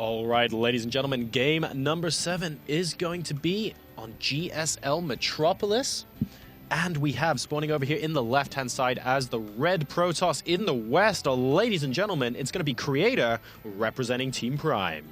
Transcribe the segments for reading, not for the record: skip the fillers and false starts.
All right, ladies and gentlemen, game number 7 is going to be on GSL Metropolis. And we have spawning over here in the left-hand side as the red Protoss in the west. Ladies and gentlemen, it's going to be Creator representing Team Prime.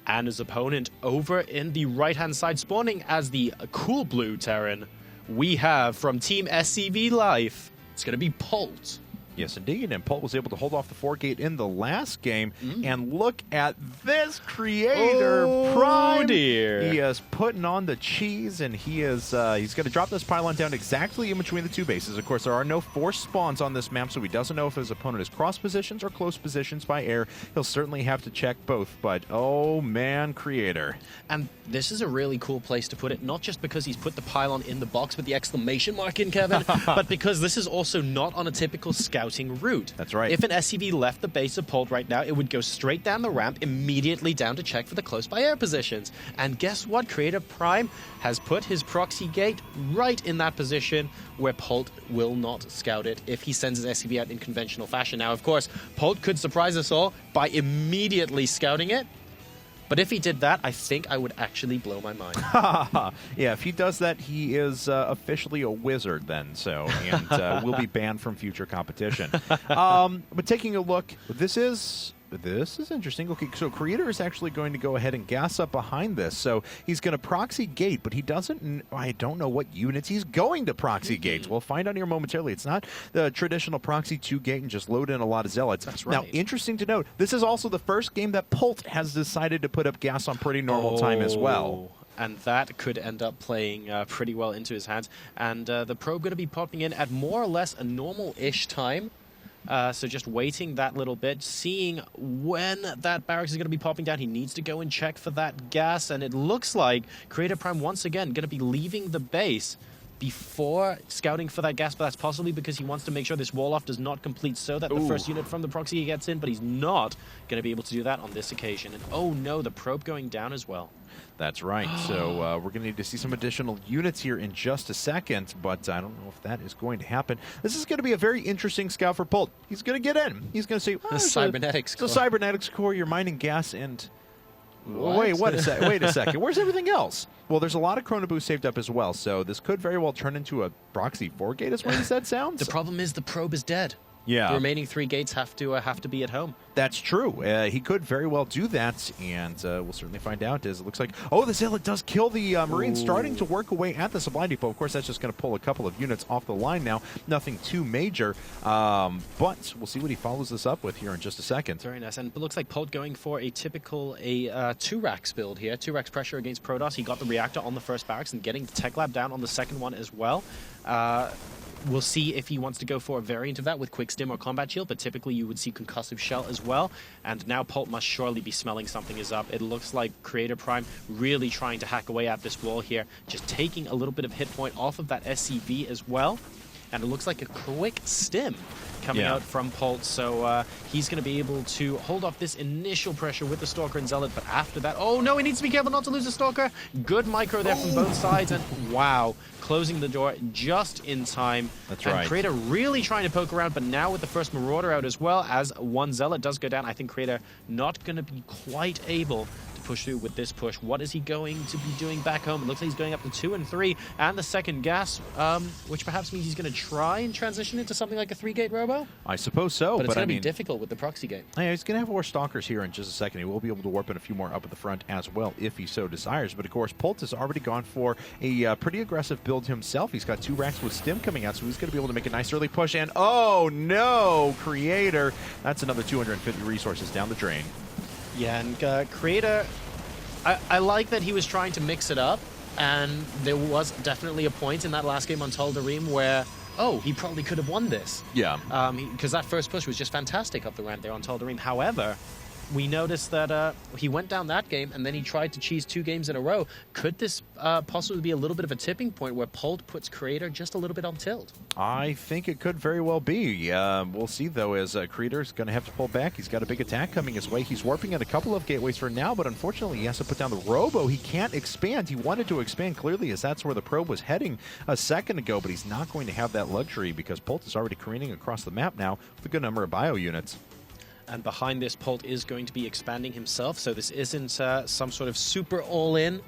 And his opponent over in the right-hand side spawning as the cool blue Terran, we have from Team SCV Life, it's going to be Polt. Yes, indeed, and Polt was able to hold off the 4-gate in the last game, and look at this Creator.Prime. Oh, dear. He is putting on the cheese, and he's going to drop this pylon down exactly in between the two bases. Of course, there are no forced spawns on this map, so he doesn't know if his opponent is cross positions or close positions by air. He'll certainly have to check both, but oh man, Creator. And this is a really cool place to put it, not just because he's put the pylon in the box with the exclamation mark in, Kevin, but because this is also not on a typical scouting route. That's right. If an SCV left the base of Polt right now, it would go straight down the ramp, immediately down to check for the close by air positions. And guess what? Creator.Prime has put his proxy gate right in that position where Polt will not scout it if he sends his SCV out in conventional fashion. Now, of course, Polt could surprise us all by immediately scouting it. But if he did that, I think I would actually blow my mind. Yeah, if he does that, he is officially a wizard then, so, and will be banned from future competition. But taking a look, this is interesting. Okay, so Creator is actually going to go ahead and gas up behind this. So he's going to proxy gate, but he doesn't, I don't know what units he's going to proxy gate. We'll find out here momentarily. It's not the traditional proxy 2-gate and just load in a lot of zealots. That's right. Now, interesting to note, this is also the first game that Polt has decided to put up gas on pretty normal time as well. And that could end up playing pretty well into his hands. And the probe going to be popping in at more or less a normal-ish time. So just waiting that little bit, seeing when that barracks is going to be popping down. He needs to go and check for that gas, and it looks like Creator.Prime once again going to be leaving the base before scouting for that gas, but that's possibly because he wants to make sure this wall-off does not complete so that the first unit from the proxy gets in, but he's not going to be able to do that on this occasion. And oh no, the probe going down as well. That's right. So we're going to need to see some additional units here in just a second, but I don't know if that is going to happen. This is going to be a very interesting scout for Polt. He's going to get in. He's going to say, the cybernetics core. The cybernetics core, you're mining gas, and wait a second. Where's everything else? Well, there's a lot of Chrono Boost saved up as well, so this could very well turn into a proxy 4-gate, is what he said sounds. The problem is the probe is dead. Yeah. The remaining 3 gates have to be at home. That's true. He could very well do that, and we'll certainly find out as it looks like, oh, the Zealot does kill the Marine, starting to work away at the supply depot. Of course, that's just going to pull a couple of units off the line now. Nothing too major, but we'll see what he follows this up with here in just a second. Very nice, and it looks like Polt going for a typical 2-racks build here. 2-racks pressure against Protoss. He got the reactor on the first barracks and getting the tech lab down on the second one as well. We'll see if he wants to go for a variant of that with Quick Stim or Combat Shield, but typically you would see Concussive Shell as well. And now Polt must surely be smelling something is up. It looks like Creator.Prime really trying to hack away at this wall here, just taking a little bit of hit point off of that SCV as well. And it looks like a Quick Stim coming out from Polt, so he's going to be able to hold off this initial pressure with the Stalker and Zealot, but after that, oh no, he needs to be careful not to lose the Stalker. Good micro there from both sides, and wow, closing the door just in time. That's and right. Creator really trying to poke around, but now with the first Marauder out as well, as one Zealot does go down, I think Creator not going to be quite able to push through with this push. What is he going to be doing back home? It looks like he's going up to 2 and 3, and the second gas, which perhaps means he's going to try and transition into something like a 3-gate robo? I suppose so. But it's going to I mean, be difficult with the proxy gate. Yeah, he's going to have more Stalkers here in just a second. He will be able to warp in a few more up at the front as well if he so desires. But of course, Polt has already gone for a pretty aggressive build himself. He's got 2 racks with Stim coming out, so he's going to be able to make a nice early push. And oh no, Creator! That's another 250 resources down the drain. Yeah, and Creator, I like that he was trying to mix it up, and there was definitely a point in that last game on Tal'Darim where, oh, he probably could have won this. Yeah. Because that first push was just fantastic up the ramp there on Tal'Darim. However, we noticed that he went down that game, and then he tried to cheese 2 games in a row. Could this possibly be a little bit of a tipping point where Polt puts Creator just a little bit on tilt? I think it could very well be. We'll see, though, as Creator's going to have to pull back. He's got a big attack coming his way. He's warping at a couple of gateways for now, but unfortunately he has to put down the robo. He can't expand. He wanted to expand clearly, as that's where the probe was heading a second ago, but he's not going to have that luxury because Polt is already careening across the map now with a good number of bio units. And behind this, Polt is going to be expanding himself, so this isn't some sort of super all-in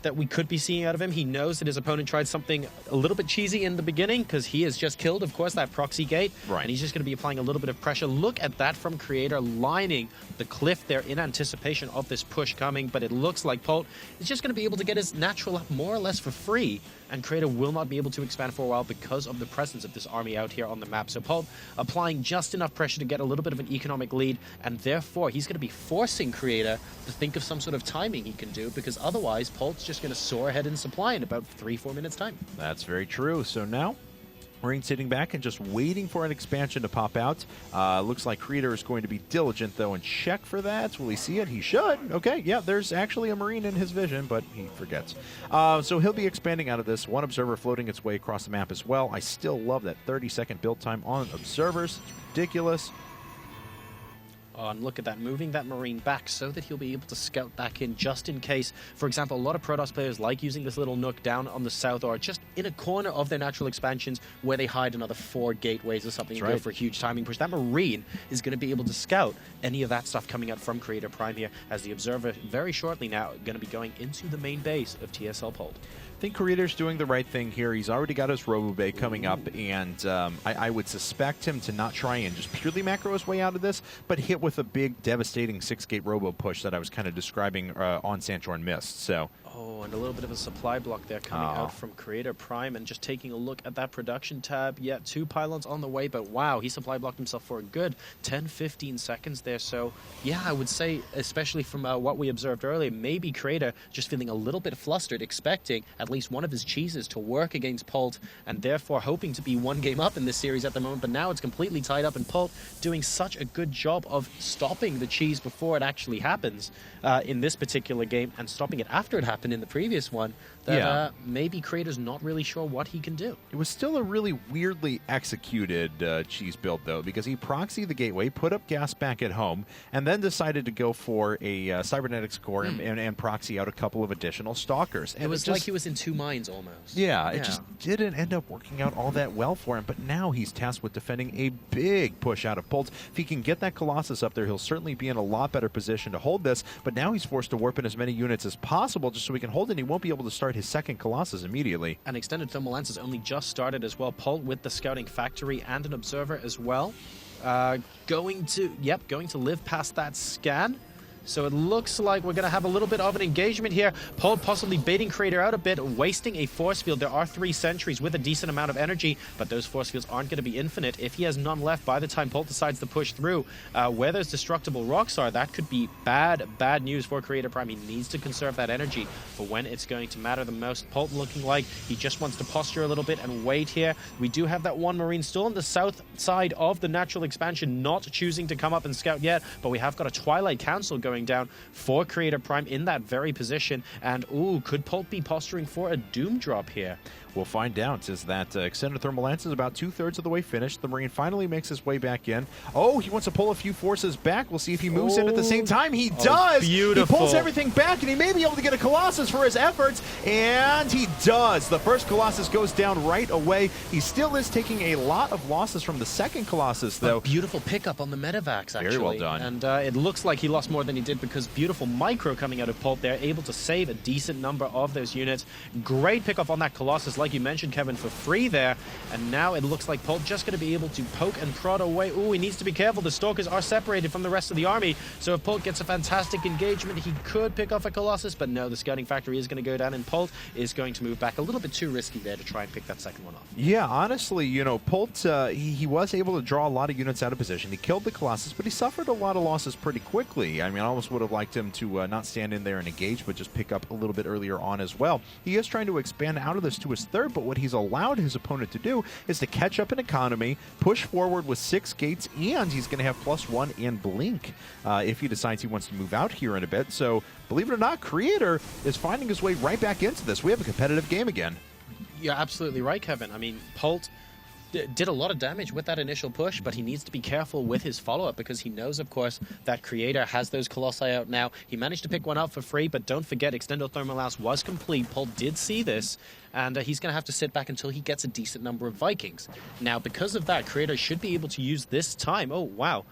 that we could be seeing out of him. He knows that his opponent tried something a little bit cheesy in the beginning because he has just killed, of course, that proxy gate. Right. And he's just going to be applying a little bit of pressure. Look at that from Creator, lining the cliff there in anticipation of this push coming. But it looks like Polt is just going to be able to get his natural up more or less for free. And Creator will not be able to expand for a while because of the presence of this army out here on the map. So Polt applying just enough pressure to get a little bit of an economic lead, and therefore he's going to be forcing Creator to think of some sort of timing he can do, because otherwise Polt's just going to soar ahead in supply in about 3-4 minutes time. That's very true. So now Marine sitting back and just waiting for an expansion to pop out. Looks like Creator is going to be diligent, though, and check for that. Will he see it? He should. Okay, yeah, there's actually a Marine in his vision, but he forgets. So he'll be expanding out of this. One observer floating its way across the map as well. I still love that 30-second build time on observers. It's ridiculous. Oh, and look at that, moving that Marine back so that he'll be able to scout back in just in case. For example, a lot of Protoss players like using this little nook down on the south or just in a corner of their natural expansions where they hide another 4 gateways or something and go for a huge timing push. That Marine is going to be able to scout any of that stuff coming out from Creator.Prime here, as the Observer very shortly now going to be going into the main base of TSL.Polt. I think Creator's doing the right thing here. He's already got his Robo-Bay coming up, and I would suspect him to not try and just purely macro his way out of this, but hit with a big, devastating 6-gate Robo push that I was kind of describing on Sanchorin Mist. So. Oh, and a little bit of a supply block there coming out from Creator.Prime, and just taking a look at that production tab. Yeah, 2 pylons on the way, but wow, he supply blocked himself for a good 10-15 seconds there. So yeah, I would say, especially from what we observed earlier, maybe Creator just feeling a little bit flustered, expecting at least one of his cheeses to work against Polt, and therefore hoping to be 1 game up in this series at the moment. But now it's completely tied up, and Polt doing such a good job of stopping the cheese before it actually happens in this particular game, and stopping it after it happened in the previous one, that maybe Creator's not really sure what he can do. It was still a really weirdly executed cheese build, though, because he proxied the gateway, put up gas back at home, and then decided to go for a cybernetics core and proxy out a couple of additional stalkers. And it was like he was in 2 minds almost. Yeah, it just didn't end up working out all that well for him, but now he's tasked with defending a big push out of Polt. If he can get that Colossus up there, he'll certainly be in a lot better position to hold this, but now he's forced to warp in as many units as possible just so he can hold it. He won't be able to start his second Colossus immediately. And extended thermal lance has only just started as well. Polt with the scouting factory and an observer as well. Going to live past that scan. So it looks like we're going to have a little bit of an engagement here. Polt possibly baiting Creator out a bit, wasting a force field. There are 3 sentries with a decent amount of energy, but those force fields aren't going to be infinite. If he has none left by the time Polt decides to push through, where those destructible rocks are, that could be bad news for Creator.Prime. He needs to conserve that energy for when it's going to matter the most. Polt looking like he just wants to posture a little bit and wait here. We do have that 1 Marine still on the south side of the natural expansion, not choosing to come up and scout yet, but we have got a Twilight Council going down for Creator.Prime in that very position. And ooh, could Polt be posturing for a Doom drop here? We'll find out, as that extended thermal lance is about 2/3 of the way finished. The Marine finally makes his way back in. Oh, he wants to pull a few forces back. We'll see if he moves in at the same time. He does! Beautiful. He pulls everything back, and he may be able to get a Colossus for his efforts, and he does. The first Colossus goes down right away. He still is taking a lot of losses from the second Colossus, though. A beautiful pickup on the medevacs, actually. Very well done. And it looks like he lost more than he did, because beautiful micro coming out of Polt there, able to save a decent number of those units. Great pickup on that Colossus, like you mentioned, Kevin, for free there. And now it looks like Polt just going to be able to poke and prod away. Ooh, he needs to be careful. The Stalkers are separated from the rest of the army. So if Polt gets a fantastic engagement, he could pick off a Colossus. But no, the scouting factory is going to go down, and Polt is going to move back. A little bit too risky there to try and pick that second one off. Yeah, honestly, you know, Polt, he was able to draw a lot of units out of position. He killed the Colossus, but he suffered a lot of losses pretty quickly. I mean, I almost would have liked him to not stand in there and engage, but just pick up a little bit earlier on as well. He is trying to expand out of this to his third, but what he's allowed his opponent to do is to catch up in economy, push forward with 6 gates, and he's going to have +1 and blink if he decides he wants to move out here in a bit. So, believe it or not, Creator is finding his way right back into this. We have a competitive game again. You're absolutely right, Kevin. I mean, Polt did a lot of damage with that initial push, but he needs to be careful with his follow-up, because he knows, of course, that Creator has those Colossi out now. He managed to pick one up for free, but don't forget, Extendo Thermal Lance was complete. Polt did see this, and he's going to have to sit back until he gets a decent number of Vikings. Now, because of that, Creator should be able to use this time. Oh, wow.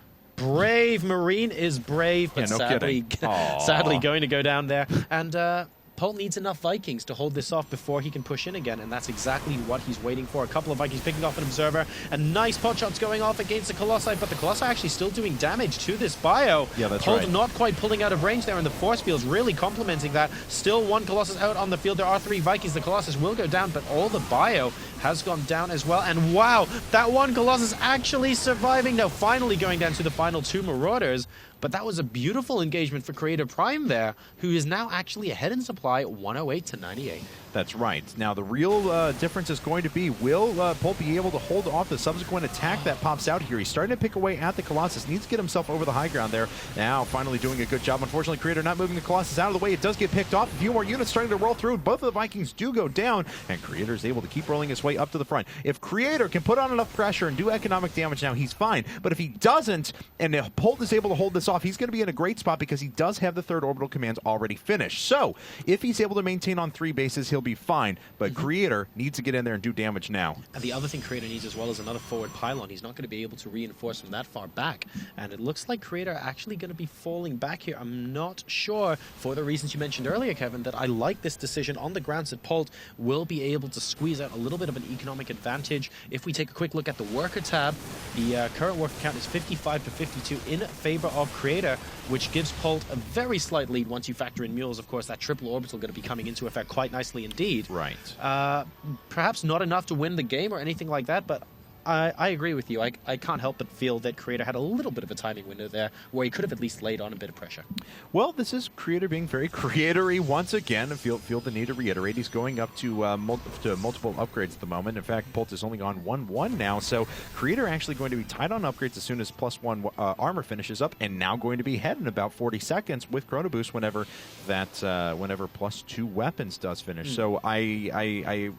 brave Marine is brave, but Yeah, no sadly, kidding. sadly going to go down there. And Polt needs enough Vikings to hold this off before he can push in again, and that's exactly what he's waiting for. A couple of Vikings picking off an Observer, and nice pot shots going off against the Colossi, but the Colossi actually still doing damage to this bio. Yeah, that's Polt right. not quite pulling out of range there, and the force field's really complementing that. Still one Colossus out on the field. There are 3 Vikings. The Colossus will go down, but all the bio has gone down as well. And wow, that one Colossus actually surviving. Now finally going down to the final 2 Marauders. But that was a beautiful engagement for Creator.Prime there, who is now actually ahead in supply, 108 to 98. That's right. Now, the real difference is going to be, will Polt be able to hold off the subsequent attack that pops out here? He's starting to pick away at the Colossus. Needs to get himself over the high ground there. Now, finally doing a good job. Unfortunately, Creator not moving the Colossus out of the way. It does get picked off. A few more units starting to roll through. Both of the Vikings do go down, and Creator is able to keep rolling his way up to the front. If Creator can put on enough pressure and do economic damage now, he's fine. But if he doesn't, and if Polt is able to hold this off, he's going to be in a great spot because he does have the 3rd orbital commands already finished. So, if he's able to maintain on 3 bases, he'll be fine. But Creator needs to get in there and do damage now. And the other thing Creator needs as well is another forward pylon. He's not going to be able to reinforce from that far back. And it looks like Creator actually going to be falling back here. I'm not sure, for the reasons you mentioned earlier, Kevin, that I like this decision on the grounds that Polt will be able to squeeze out a little bit of an economic advantage. If we take a quick look at the worker tab, the current worker count is 55 to 52 in favor of Creator, which gives Polt a very slight lead once you factor in mules. Of course, that triple orbital going to be coming into effect quite nicely indeed. Right. Perhaps not enough to win the game or anything like that, but I agree with you. I can't help but feel that Creator had a little bit of a timing window there where he could have at least laid on a bit of pressure. Well, this is Creator being very creator-y once again. I feel the need to reiterate. He's going up to multiple upgrades at the moment. In fact, Polt is only on 1-1 now, so Creator actually going to be tight on upgrades as soon as +1 armor finishes up, and now going to be ahead in about 40 seconds with Chrono Boost whenever +2 weapons does finish. So I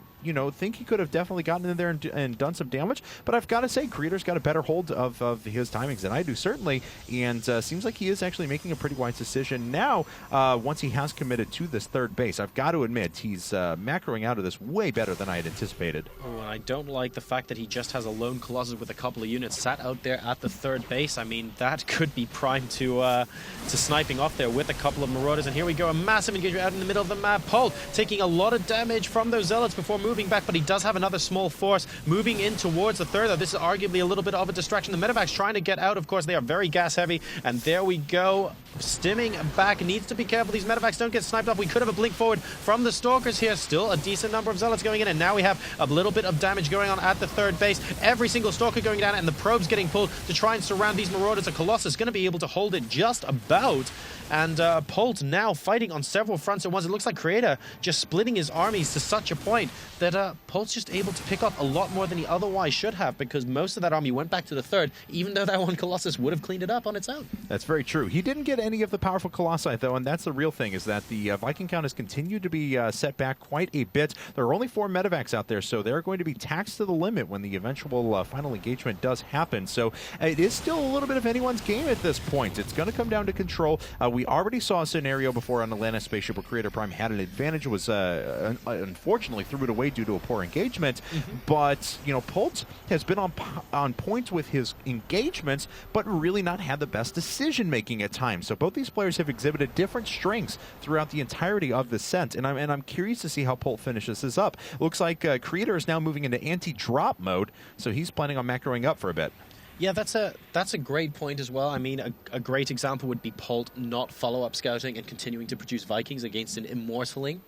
think he could have definitely gotten in there and done some damage, but I've got to say, Creator's got a better hold of his timings than I do, certainly, and seems like he is actually making a pretty wise decision now once he has committed to this 3rd base. I've got to admit, he's macroing out of this way better than I had anticipated. Oh, and I don't like the fact that he just has a lone Colossus with a couple of units sat out there at the 3rd base. I mean, that could be primed to sniping off there with a couple of Marauders, and here we go, a massive engagement out in the middle of the map. Polt taking a lot of damage from those Zealots before moving back, but he does have another small force moving in towards the 3rd. This is arguably a little bit of a distraction. The Medevac's trying to get out. Of course, they are very gas heavy, and there we go. Stimming back, needs to be careful. These Medevacs don't get sniped off. We could have a blink forward from the Stalkers here. Still a decent number of Zealots going in, and now we have a little bit of damage going on at the 3rd base. Every single Stalker going down, and the probes getting pulled to try and surround these Marauders. A Colossus going to be able to hold it just about. And Polt now fighting on several fronts at once. It looks like Creator just splitting his armies to such a point that Polt's just able to pick off a lot more than he otherwise should have, because most of that army went back to the 3rd, even though that one Colossus would have cleaned it up on its own. That's very true. He didn't get any of the powerful Colossi, though, and that's the real thing, is that the Viking count has continued to be set back quite a bit. There are only 4 Medevacs out there, so they're going to be taxed to the limit when the eventual final engagement does happen. So it is still a little bit of anyone's game at this point. It's going to come down to control. We already saw a scenario before on Atlantis spaceship where Creator.Prime had an advantage, was unfortunately threw it away due to a poor engagement. But, Polt has been on point with his engagements, but really not had the best decision-making at times. So both these players have exhibited different strengths throughout the entirety of the set, and I'm curious to see how Polt finishes this up. Looks like Creator is now moving into anti-drop mode, so he's planning on macroing up for a bit. Yeah, that's a great point as well. I mean, a great example would be Polt not follow-up scouting and continuing to produce Vikings against an immortaling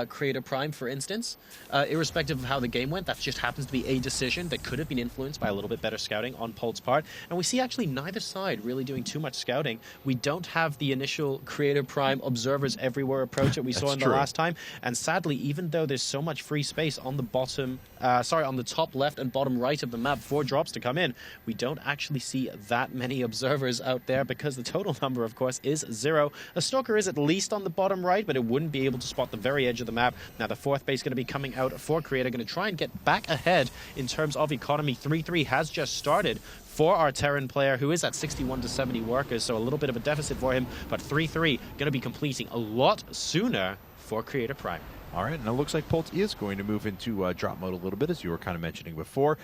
Creator.Prime, for instance. Irrespective of how the game went, that just happens to be a decision that could have been influenced by a little bit better scouting on Polt's part. And we see actually neither side really doing too much scouting. We don't have the initial Creator.Prime observers everywhere approach that we saw in the last time. And sadly, even though there's so much free space on the on the top left and bottom right of the map for drops to come in, we don't actually see that many observers out there because the total number, of course, is 0. A Stalker is at least on the bottom right, but it wouldn't be able to spot the very edge of the map. Now, the 4th base going to be coming out for Creator, going to try and get back ahead in terms of economy. 3-3 has just started for our Terran player, who is at 61 to 70 workers, so a little bit of a deficit for him, but 3-3 going to be completing a lot sooner for Creator.Prime. All right, and it looks like Polt is going to move into drop mode a little bit, as you were kind of mentioning before.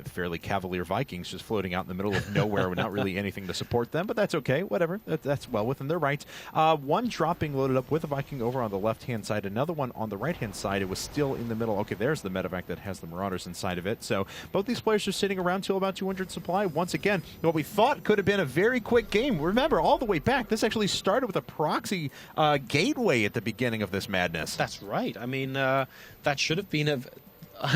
fairly cavalier Vikings just floating out in the middle of nowhere with not really anything to support them, but that's okay. Whatever. That's well within their rights. One dropping loaded up with a Viking over on the left-hand side, another one on the right-hand side. It was still in the middle. Okay, there's the medevac that has the Marauders inside of it. So both these players are sitting around till about 200 supply. Once again, what we thought could have been a very quick game. Remember, all the way back, this actually started with a proxy gateway at the beginning of this madness. That's right. I mean, that should have been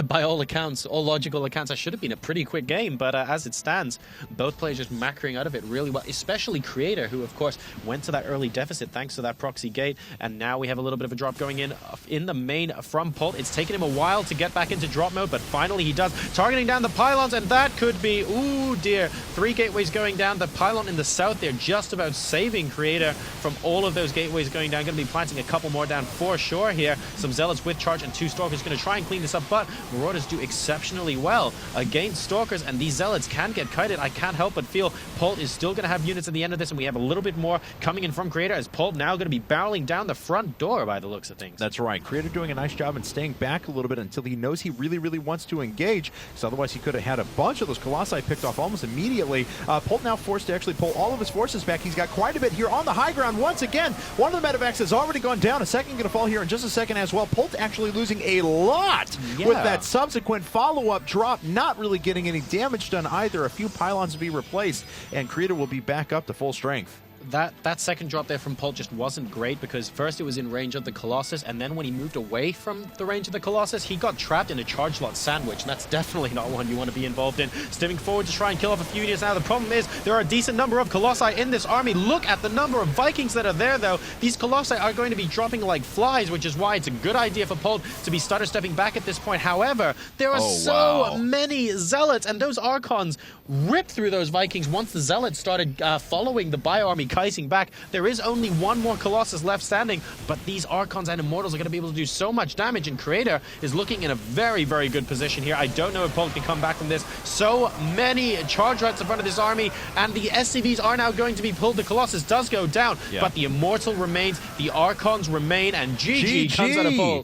by all accounts, all logical accounts, that should have been a pretty quick game, but as it stands, both players just macroing out of it really well, especially Creator, who of course went to that early deficit thanks to that proxy gate, and now we have a little bit of a drop going in the main from Polt. It's taken him a while to get back into drop mode, but finally he does, targeting down the pylons, and that could be, ooh dear, 3 gateways going down. The pylon in the south there just about saving Creator from all of those gateways going down. Going to be planting a couple more down for sure here. Some Zealots with charge and 2 Stalkers going to try and clean this up, but Marauders do exceptionally well against Stalkers, and these Zealots can get kited. I can't help but feel Polt is still going to have units at the end of this, and we have a little bit more coming in from Creator, as Polt now going to be barreling down the front door by the looks of things. That's right. Creator doing a nice job and staying back a little bit until he knows he really, really wants to engage, because otherwise he could have had a bunch of those Colossi picked off almost immediately. Polt now forced to actually pull all of his forces back. He's got quite a bit here on the high ground. Once again, one of the medevacs has already gone down. A second going to fall here in just a second as well. Polt actually losing a lot with that subsequent follow-up drop, not really getting any damage done either. A few pylons to be replaced, and Creator will be back up to full strength. That second drop there from Polt just wasn't great, because first it was in range of the Colossus, and then when he moved away from the range of the Colossus, he got trapped in a charge lot sandwich, and that's definitely not one you want to be involved in. Stepping forward to try and kill off a few units. Now the problem is there are a decent number of Colossi in this army. Look at the number of Vikings that are there, though. These Colossi are going to be dropping like flies, which is why it's a good idea for Polt to be stutter stepping back at this point. However, there are many Zealots, and those Archons ripped through those Vikings once the Zealots started following the Bio army Kaising back. There is only one more Colossus left standing, but these Archons and Immortals are going to be able to do so much damage, and Creator is looking in a very, very good position here. I don't know if Polt can come back from this. So many charge rats in front of this army, and the SCVs are now going to be pulled. The Colossus does go down, but the Immortal remains, the Archons remain, and GG comes out of Polt.